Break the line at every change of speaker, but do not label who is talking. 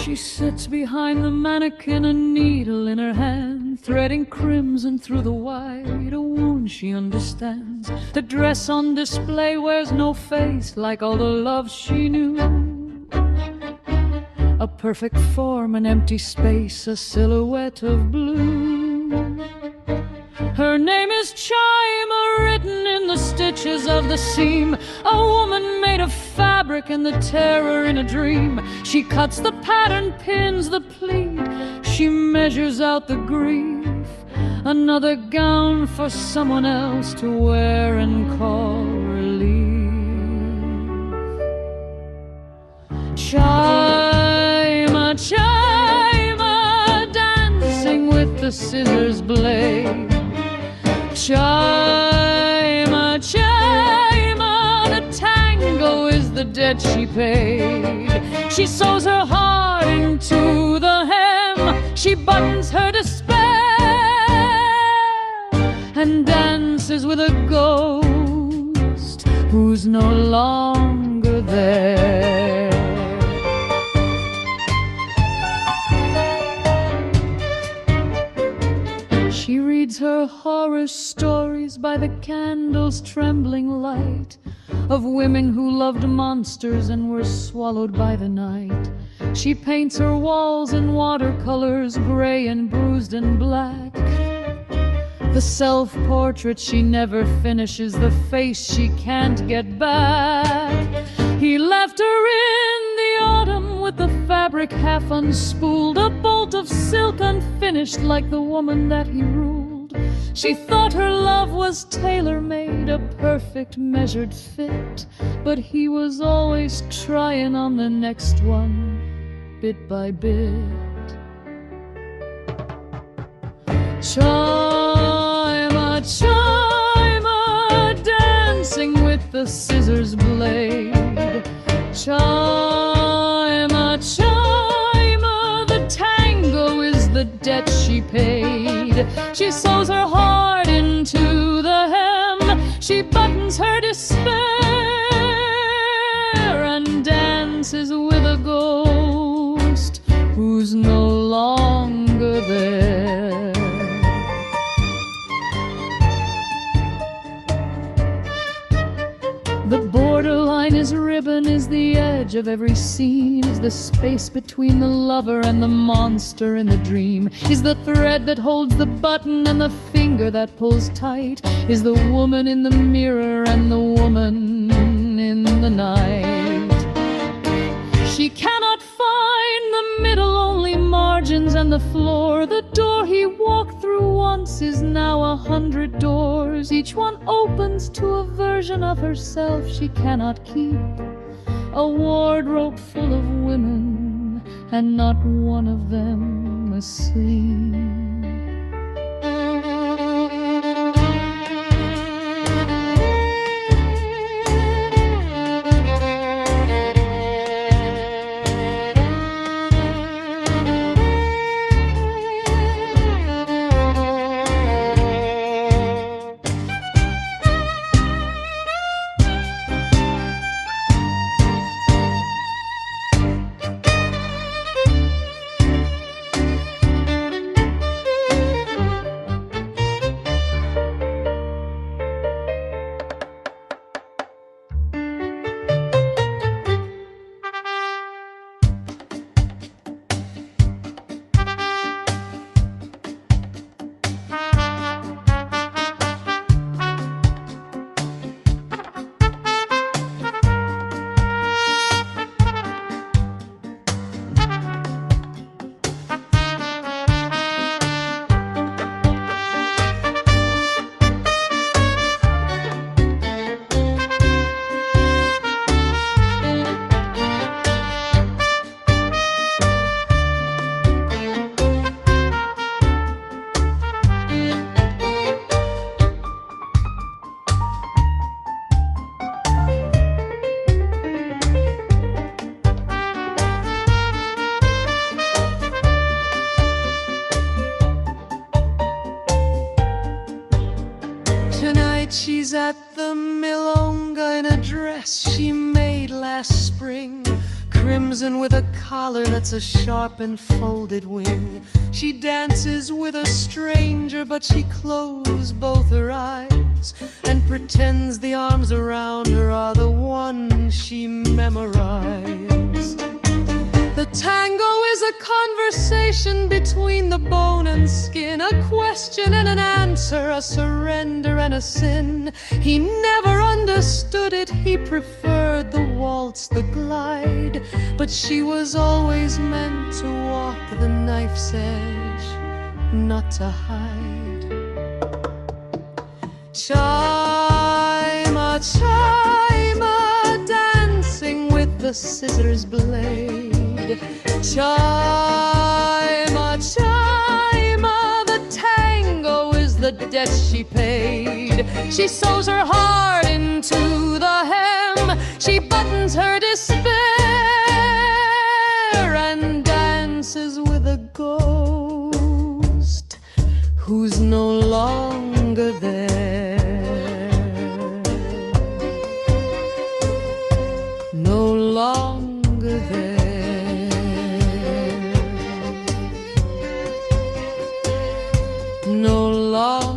She sits behind the mannequin, a needle in her hand, threading crimson through the white, a wound she understands. The dress on display wears no face like all the love she knew. A perfect form, an empty space, a silhouette of blue. Her name is Chayma, written in the stitches of the seam. A woman made of fabric and the terror in a dream. She cuts the pattern, pins the pleat. She measures out the grief. Another gown for someone else to wear and call relief. Chayma, Chayma, dancing with the scissors blade. Chayma, Chayma, the tango is the debt she paid. She sews her heart into the hem. She buttons her despair and dances with a ghost who's no longer there. She reads her horror stories by the candle's trembling light, of women who loved monsters and were swallowed by the night. She paints her walls in watercolors, gray and bruised and black. The self-portrait she never finishes, the face she can't get back. He left her in the autumn with the fabric half unspooled, a bolt of silk unfinished like the woman that he ruled. She thought her love was tailor-made, a perfect measured fit, but he was always trying on the next one, bit by bit. Chayma, Chayma, dancing with the scissors blade. Chayma, Chayma, the tango is the debt she paid. She sews her heart into the hem. She buttons her despair and dances with a ghost who's no longer there. The borderline is ribbon, is the edge of every scene, is the space between the lover and the monster in the dream, is the thread that holds the button and the finger that pulls tight, is the woman in the mirror and the woman in the night. She cannot find the middle, only margins and the floor. The door he walked through once is now 100 doors. Each one opens to a version of herself she cannot keep. A wardrobe full of women, and not one of them asleep. crimson with a collar that's a sharp and folded wing. She dances with a stranger, but she closed both her eyes and pretends the arms around her are the one she memorized. The tango is a conversation between the bone and skin, a question and an answer, a surrender and a sin. He never understood it, he preferred the waltz, the glide, but she was always meant to walk the knife's edge, not to hide. Chayma, Chayma, dancing with the scissors blade. Chayma, Chayma, the tango is the debt she paid. She sews her heart into the hem, she buttons her despair and dances with a ghost who's no longer there. No longer there. No longer